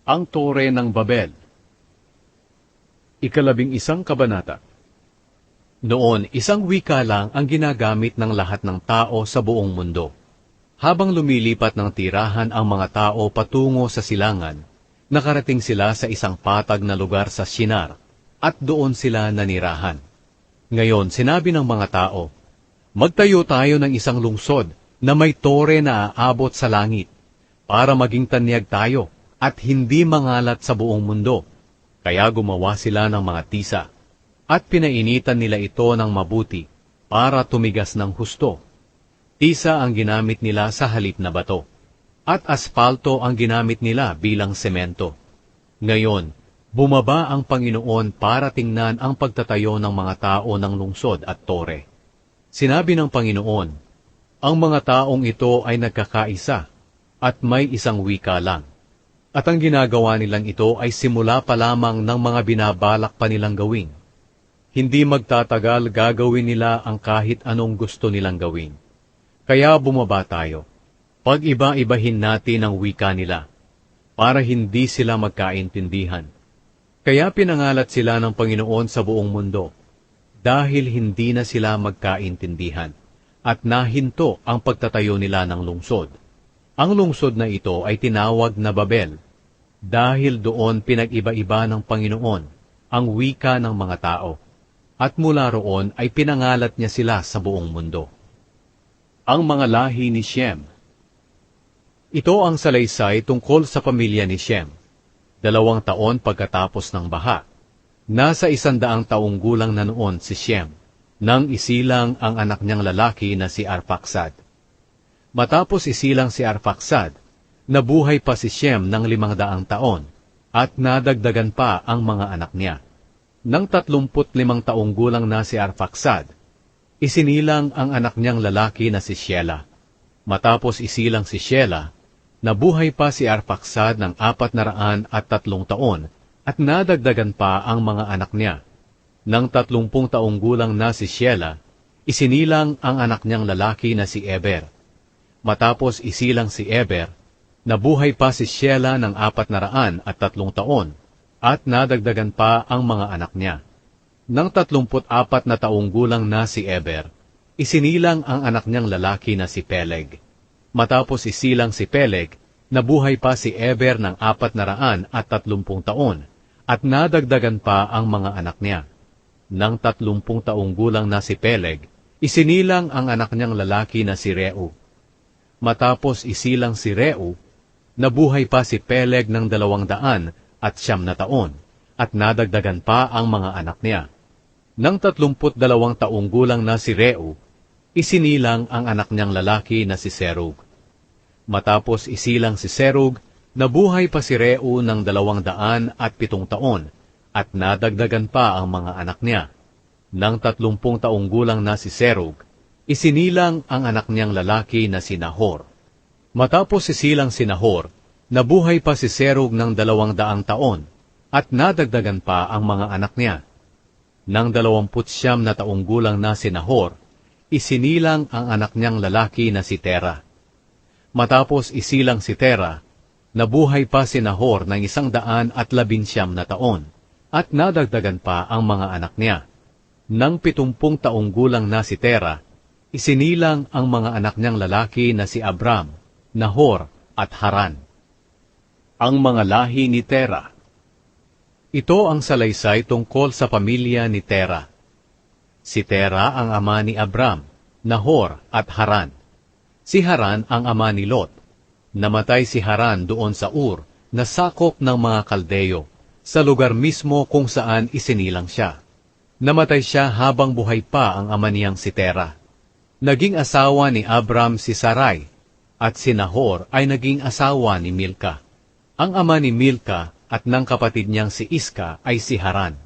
Ang Tore ng Babel. 11 kabanata. Noon, isang wika lang ang ginagamit ng lahat ng tao sa buong mundo. Habang lumilipat ng tirahan ang mga tao patungo sa silangan, nakarating sila sa isang patag na lugar sa Shinar, at doon sila nanirahan. Ngayon, sinabi ng mga tao, "Magtayo tayo ng isang lungsod na may tore na aabot sa langit, para maging tanyag tayo at hindi mangalat sa buong mundo." Kaya gumawa sila ng mga tisa, at pinainitan nila ito ng mabuti para tumigas ng husto. Tisa ang ginamit nila sa halip na bato, at aspalto ang ginamit nila bilang semento. Ngayon, bumaba ang Panginoon para tingnan ang pagtatayo ng mga tao ng lungsod at tore. Sinabi ng Panginoon, "Ang mga taong ito ay nagkakaisa, at may isang wika lang. At ang ginagawa nilang ito ay simula pa lamang ng mga binabalak pa nilang gawin. Hindi magtatagal gagawin nila ang kahit anong gusto nilang gawin. Kaya bumaba tayo. Pag-iba-ibahin natin ang wika nila, para hindi sila magkaintindihan." Kaya pinangalat sila ng Panginoon sa buong mundo, dahil hindi na sila magkaintindihan, at nahinto ang pagtatayo nila ng lungsod. Ang lungsod na ito ay tinawag na Babel, dahil doon pinag-iba-iba ng Panginoon ang wika ng mga tao, at mula roon ay pinangalat niya sila sa buong mundo. Ang mga lahi ni Shem. Ito ang salaysay tungkol sa pamilya ni Shem. 2 taon pagkatapos ng baha, nasa 100 taong gulang na noon si Shem, nang isilang ang anak niyang lalaki na si Arphaxad. Matapos isilang si Arphaxad, nabuhay pa si Shem ng 500 taon, at nadagdagan pa ang mga anak niya. Nang 35 taong gulang na si Arphaxad, isinilang ang anak niyang lalaki na si Shelah. Matapos isilang si Shelah, nabuhay pa si Arphaxad ng 403 taon, at nadagdagan pa ang mga anak niya. Nang 30 taong gulang na si Shelah, isinilang ang anak niyang lalaki na si Eber. Matapos isilang si Eber, nabuhay pa si Shelah ng 403 taon, at nadagdagan pa ang mga anak niya. Nang 34 na taong gulang na si Eber, isinilang ang anak niyang lalaki na si Peleg. Matapos isilang si Peleg, nabuhay pa si Eber ng 430 taon, at nadagdagan pa ang mga anak niya. Nang 30 taong gulang na si Peleg, isinilang ang anak niyang lalaki na si Reu. Matapos isilang si Reu, nabuhay pa si Peleg ng 209 taon, at nadagdagan pa ang mga anak niya. Nang 32 taong gulang na si Reu, isinilang ang anak niyang lalaki na si Serug. Matapos isilang si Serug, nabuhay pa si Reu ng 207 taon, at nadagdagan pa ang mga anak niya. Nang 30 taong gulang na si Serug, isinilang ang anak niyang lalaki na si Nahor. Matapos isilang si Nahor, nabuhay pa si Serug ng 200 taon, at nadagdagan pa ang mga anak niya. Nang 29 na taong gulang na si Nahor, isinilang ang anak niyang lalaki na si Tera. Matapos isilang si Tera, nabuhay pa si Nahor ng 119 na taon, at nadagdagan pa ang mga anak niya. Nang 70 taong gulang na si Tera, isinilang ang mga anak niyang lalaki na si Abram, Nahor, at Haran. Ang mga lahi ni Tera. Ito ang salaysay tungkol sa pamilya ni Tera. Si Tera ang ama ni Abram, Nahor, at Haran. Si Haran ang ama ni Lot. Namatay si Haran doon sa Ur, na sakop ng mga Kaldeyo, sa lugar mismo kung saan isinilang siya. Namatay siya habang buhay pa ang ama niyang si Tera. Naging asawa ni Abram si Sarai, at si Nahor ay naging asawa ni Milka. Ang ama ni Milka at ng kapatid niyang si Iska ay si Haran.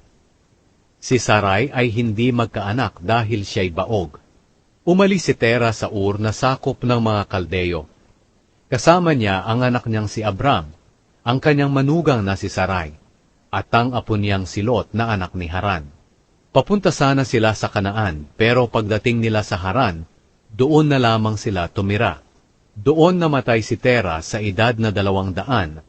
Si Sarai ay hindi magkaanak dahil siya'y baog. Umalis si Tera sa Ur na sakop ng mga Kaldeyo. Kasama niya ang anak niyang si Abram, ang kanyang manugang na si Sarai, at ang apo niyang si Lot na anak ni Haran. Papunta sana sila sa Kanaan, pero pagdating nila sa Haran, doon na lamang sila tumira. Doon namatay si Tera sa edad na 205.